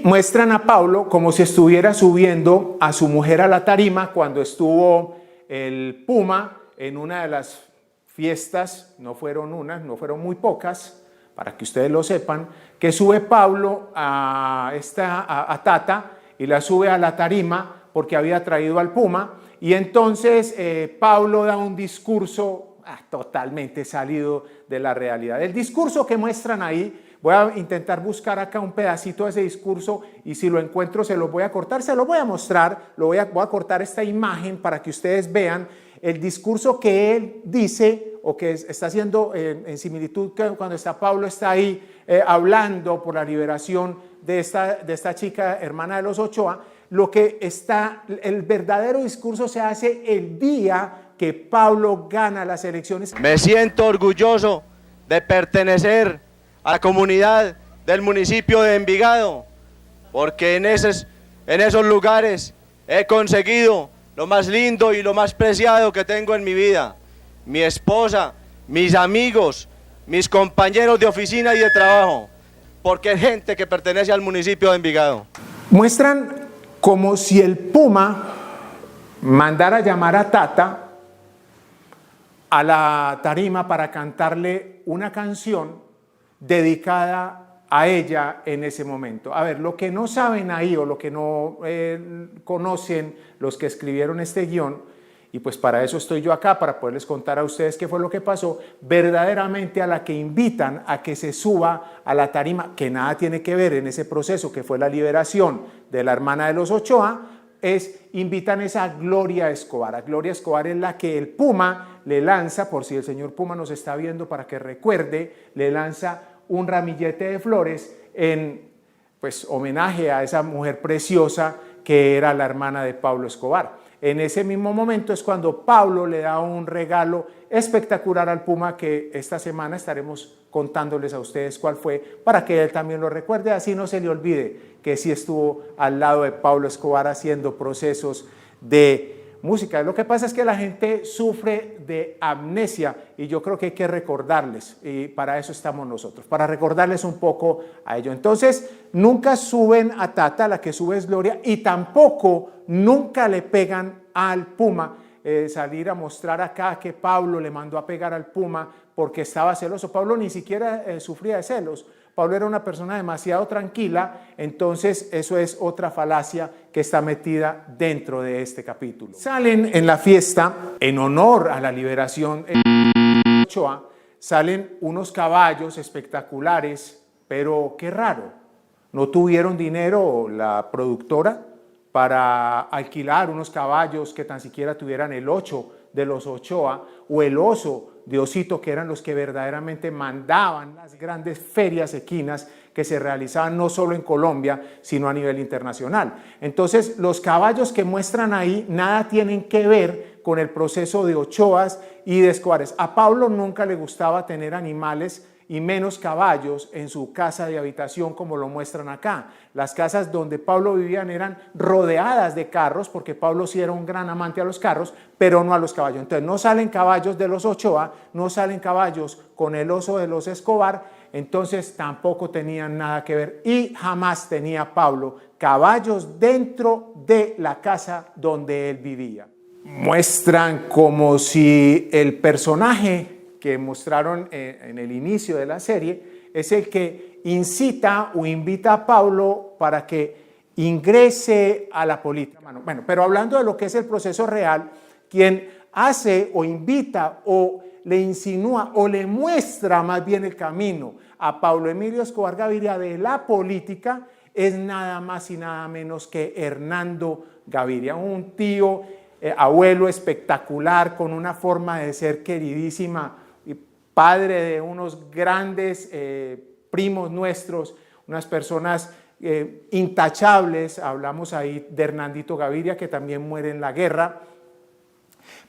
Muestran a Pablo como si estuviera subiendo a su mujer a la tarima cuando estuvo el Puma en una de las fiestas, no fueron unas, no fueron muy pocas, para que ustedes lo sepan, que sube Pablo a Tata y la sube a la tarima porque había traído al Puma, y entonces Pablo da un discurso totalmente salido de la realidad. El discurso que muestran ahí, voy a intentar buscar acá un pedacito de ese discurso y si lo encuentro se los voy a cortar, se los voy a mostrar, voy a cortar esta imagen para que ustedes vean el discurso que él dice o que está haciendo en similitud cuando Pablo está ahí hablando por la liberación de esta chica hermana de los Ochoa. El verdadero discurso se hace el día que Pablo gana las elecciones. Me siento orgulloso de pertenecer a la comunidad del municipio de Envigado, porque en esos lugares he conseguido lo más lindo y lo más preciado que tengo en mi vida: mi esposa, mis amigos, mis compañeros de oficina y de trabajo, porque es gente que pertenece al municipio de Envigado. Muestran como si el Puma mandara llamar a Tata a la tarima para cantarle una canción dedicada a ella en ese momento. A ver, lo que no saben ahí o lo que no conocen los que escribieron este guión, y pues para eso estoy yo acá, para poderles contar a ustedes qué fue lo que pasó, verdaderamente a la que invitan a que se suba a la tarima, que nada tiene que ver en ese proceso que fue la liberación de la hermana de los Ochoa, invitan a Gloria Escobar. A Gloria Escobar es la que el Puma le lanza, por si el señor Puma nos está viendo para que recuerde, le lanza un ramillete de flores en homenaje a esa mujer preciosa que era la hermana de Pablo Escobar. En ese mismo momento es cuando Pablo le da un regalo espectacular al Puma, que esta semana estaremos contándoles a ustedes cuál fue, para que él también lo recuerde, así no se le olvide que sí estuvo al lado de Pablo Escobar haciendo procesos de música. Lo que pasa es que la gente sufre de amnesia y yo creo que hay que recordarles, y para eso estamos nosotros, para recordarles un poco a ello. Entonces, nunca suben a Tata, la que sube es Gloria, y tampoco nunca le pegan al Puma. Salir a mostrar acá que Pablo le mandó a pegar al Puma porque estaba celoso. Pablo ni siquiera sufría de celos. Pablo era una persona demasiado tranquila, entonces eso es otra falacia que está metida dentro de este capítulo. Salen en la fiesta, en honor a la liberación de Ochoa, salen unos caballos espectaculares, pero qué raro, no tuvieron dinero la productora para alquilar unos caballos que tan siquiera tuvieran el 8 de los Ochoa o el oso de Osito, que eran los que verdaderamente mandaban las grandes ferias equinas que se realizaban no solo en Colombia, sino a nivel internacional. Entonces, los caballos que muestran ahí nada tienen que ver con el proceso de Ochoas y de Escobares. A Pablo nunca le gustaba tener animales y menos caballos en su casa de habitación, como lo muestran acá. Las casas donde Pablo vivía eran rodeadas de carros, porque Pablo sí era un gran amante a los carros, pero no a los caballos. Entonces no salen caballos de los Ochoa, no salen caballos con el oso de los Escobar, entonces tampoco tenían nada que ver, y jamás tenía Pablo caballos dentro de la casa donde él vivía. Muestran como si el personaje que mostraron en el inicio de la serie es el que incita o invita a Pablo para que ingrese a la política. Bueno, pero hablando de lo que es el proceso real, quien hace o invita o le insinúa o le muestra más bien el camino a Pablo Emilio Escobar Gaviria de la política es nada más y nada menos que Hernando Gaviria, un tío, abuelo espectacular, con una forma de ser queridísima, padre de unos grandes primos nuestros, unas personas intachables. Hablamos ahí de Hernandito Gaviria, que también muere en la guerra.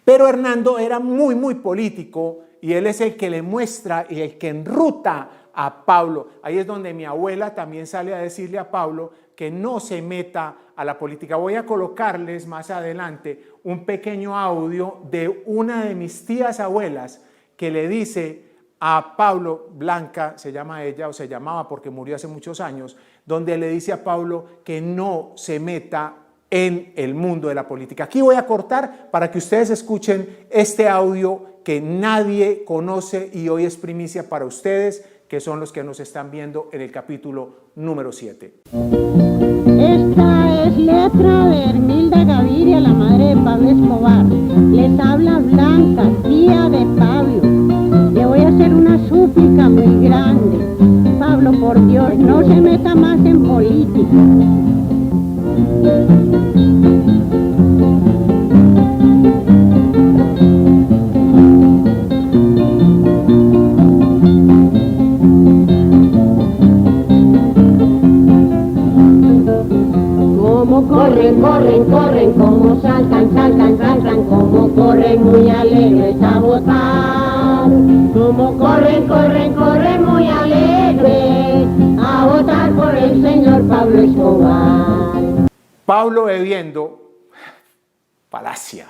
Pero Hernando era muy político y él es el que le muestra y el que enruta a Pablo. Ahí es donde mi abuela también sale a decirle a Pablo que no se meta a la política. Voy a colocarles más adelante un pequeño audio de una de mis tías abuelas que le dice a Pablo, Blanca se llama ella, o se llamaba porque murió hace muchos años, donde le dice a Pablo que no se meta en el mundo de la política. Aquí voy a cortar para que ustedes escuchen este audio que nadie conoce y hoy es primicia para ustedes, que son los que nos están viendo en el capítulo número 7. Esta es letra de Hermilda Gaviria, la madre de Pablo Escobar. Les habla Blanca, tía de Pablo. Le voy a hacer una súplica muy grande. Pablo, por Dios, no se meta más en política. Como corren, corren, corren, como saltan, saltan, saltan, como corren muy alegres a votar. Como corren, corren, corren muy alegres a votar por el señor Pablo Escobar. Pablo bebiendo, falacia.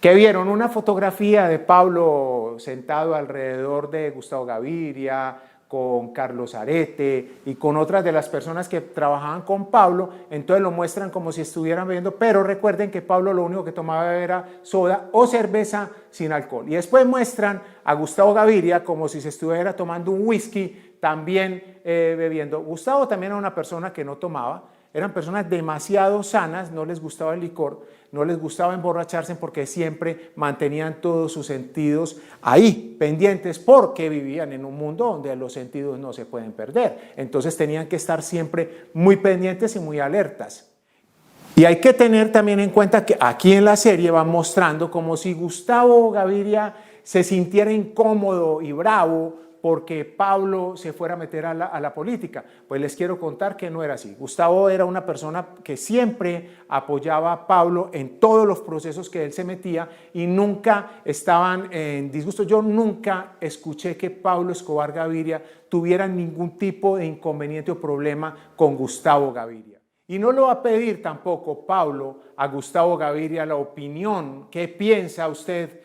¿Qué vieron? Una fotografía de Pablo sentado alrededor de Gustavo Gaviria, con Carlos Arete y con otras de las personas que trabajaban con Pablo, entonces lo muestran como si estuvieran bebiendo, pero recuerden que Pablo lo único que tomaba era soda o cerveza sin alcohol. Y después muestran a Gustavo Gaviria como si se estuviera tomando un whisky, también bebiendo. Gustavo también era una persona que no tomaba, eran personas demasiado sanas, no les gustaba el licor, no les gustaba emborracharse porque siempre mantenían todos sus sentidos ahí, pendientes, porque vivían en un mundo donde los sentidos no se pueden perder. Entonces tenían que estar siempre muy pendientes y muy alertas. Y hay que tener también en cuenta que aquí en la serie van mostrando como si Gustavo Gaviria se sintiera incómodo y bravo porque Pablo se fuera a meter a la política. Pues les quiero contar que no era así. Gustavo era una persona que siempre apoyaba a Pablo en todos los procesos que él se metía y nunca estaban en disgusto. Yo nunca escuché que Pablo Escobar Gaviria tuviera ningún tipo de inconveniente o problema con Gustavo Gaviria. Y no le va a pedir tampoco Pablo a Gustavo Gaviria la opinión. ¿Qué piensa usted,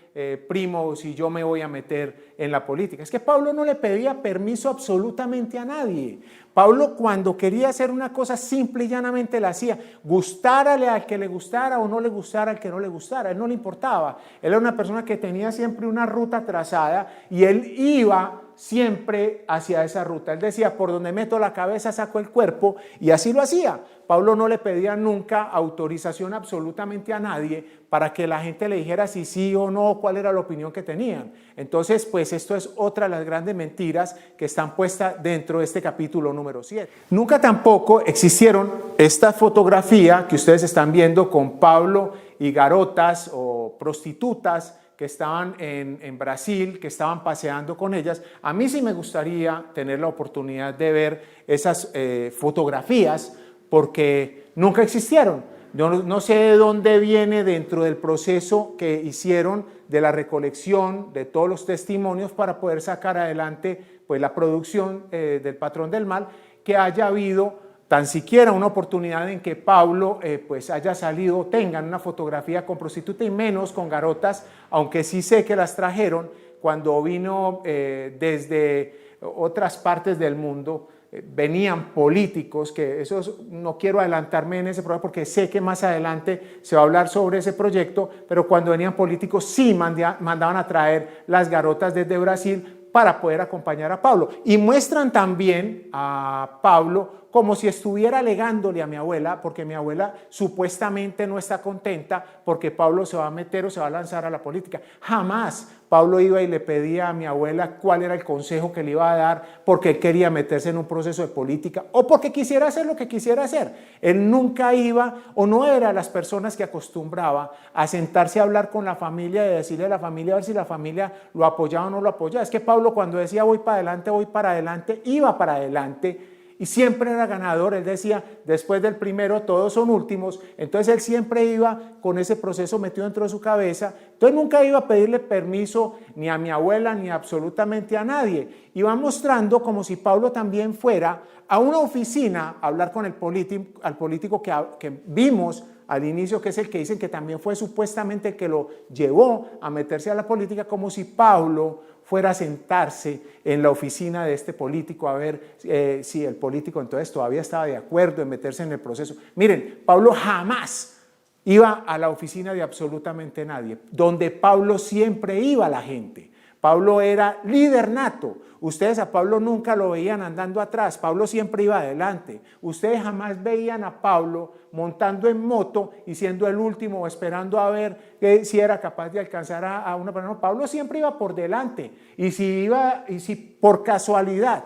primo, si yo me voy a meter en la política? Es que Pablo no le pedía permiso absolutamente a nadie. Pablo, cuando quería hacer una cosa, simple y llanamente la hacía. Gustárale al que le gustara o no le gustara al que no le gustara. A él no le importaba. Él era una persona que tenía siempre una ruta trazada y él iba siempre hacia esa ruta. Él decía, por donde meto la cabeza saco el cuerpo, y así lo hacía. Pablo no le pedía nunca autorización absolutamente a nadie para que la gente le dijera si sí o no, cuál era la opinión que tenían. Entonces, pues esto es otra de las grandes mentiras que están puestas dentro de este capítulo número 7. Nunca tampoco existieron esta fotografía que ustedes están viendo con Pablo y garotas o prostitutas que estaban en Brasil, que estaban paseando con ellas. A mí sí me gustaría tener la oportunidad de ver esas fotografías porque nunca existieron. Yo no sé de dónde viene dentro del proceso que hicieron de la recolección de todos los testimonios para poder sacar adelante pues, la producción del Patrón del Mal, que haya habido tan siquiera una oportunidad en que Pablo pues haya salido, tengan una fotografía con prostituta y menos con garotas, aunque sí sé que las trajeron cuando vino desde otras partes del mundo, venían políticos, que eso no quiero adelantarme en ese programa porque sé que más adelante se va a hablar sobre ese proyecto, pero cuando venían políticos sí mandaban a traer las garotas desde Brasil para poder acompañar a Pablo. Y muestran también a Pablo como si estuviera alegándole a mi abuela, porque mi abuela supuestamente no está contenta porque Pablo se va a meter o se va a lanzar a la política. Jamás Pablo iba y le pedía a mi abuela cuál era el consejo que le iba a dar porque él quería meterse en un proceso de política o porque quisiera hacer lo que quisiera hacer. Él nunca iba o no era de las personas que acostumbraba a sentarse a hablar con la familia y decirle a la familia a ver si la familia lo apoyaba o no lo apoyaba. Es que Pablo cuando decía voy para adelante, iba para adelante. Y siempre era ganador. Él decía, después del primero todos son últimos. Entonces él siempre iba con ese proceso metido dentro de su cabeza. Entonces nunca iba a pedirle permiso ni a mi abuela ni absolutamente a nadie. Iba mostrando como si Pablo también fuera a una oficina a hablar con al político que vimos al inicio, que es el que dicen que también fue supuestamente el que lo llevó a meterse a la política, como si Pablo fuera a sentarse en la oficina de este político a ver si el político entonces todavía estaba de acuerdo en meterse en el proceso. Miren, Pablo jamás iba a la oficina de absolutamente nadie. Donde Pablo siempre iba la gente. Pablo era líder nato. Ustedes a Pablo nunca lo veían andando atrás. Pablo siempre iba adelante. Ustedes jamás veían a Pablo montando en moto y siendo el último o esperando a ver si era capaz de alcanzar a una persona. No, Pablo siempre iba por delante. Y si por casualidad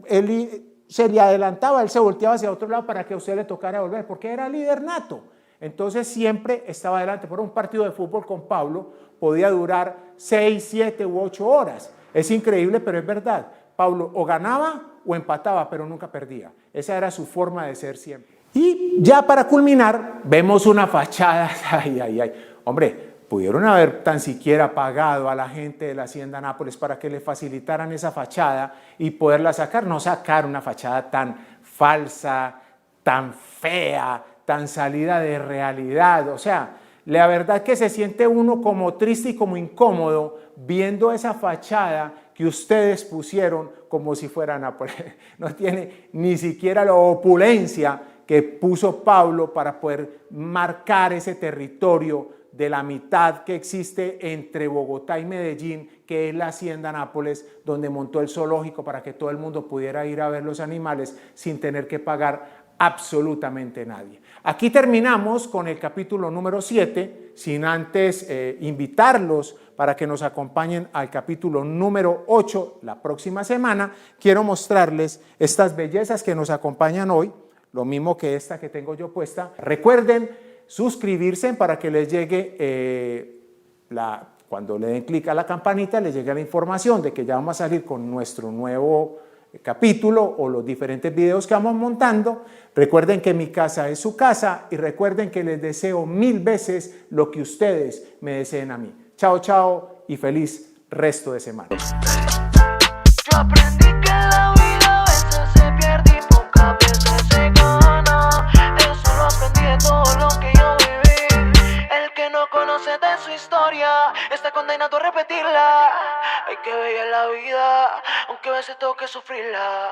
él se le adelantaba, él se volteaba hacia otro lado para que a usted le tocara volver, porque era líder nato. Entonces siempre estaba adelante. Por un partido de fútbol con Pablo podía durar 6, 7 u 8 horas. Es increíble, pero es verdad. Pablo o ganaba o empataba, pero nunca perdía. Esa era su forma de ser siempre. Y ya para culminar, vemos una fachada. Hombre, pudieron haber tan siquiera pagado a la gente de la Hacienda Nápoles para que le facilitaran esa fachada y poderla sacar. No sacar una fachada tan falsa, tan fea, tan salida de realidad. O sea, la verdad que se siente uno como triste y como incómodo viendo esa fachada que ustedes pusieron como si fuera Nápoles. No tiene ni siquiera la opulencia que puso Pablo para poder marcar ese territorio de la mitad que existe entre Bogotá y Medellín, que es la Hacienda Nápoles, donde montó el zoológico para que todo el mundo pudiera ir a ver los animales sin tener que pagar absolutamente nadie. Aquí terminamos con el capítulo número 7, sin antes invitarlos para que nos acompañen al capítulo número 8 la próxima semana. Quiero mostrarles estas bellezas que nos acompañan hoy, lo mismo que esta que tengo yo puesta. Recuerden suscribirse para que les llegue cuando le den clic a la campanita, les llegue la información de que ya vamos a salir con nuestro nuevo capítulo o los diferentes videos que vamos montando. Recuerden que mi casa es su casa y recuerden que les deseo 1000 veces lo que ustedes me deseen a mí. Chao, chao y feliz resto de semana. Yo aprendí que la vida a veces se pierde y pocas veces se gana. Eso lo aprendí de todo lo que yo viví. El que no conoce de su historia está condenado a repetirla. Hay que ver la vida, aunque a veces tengo que sufrirla.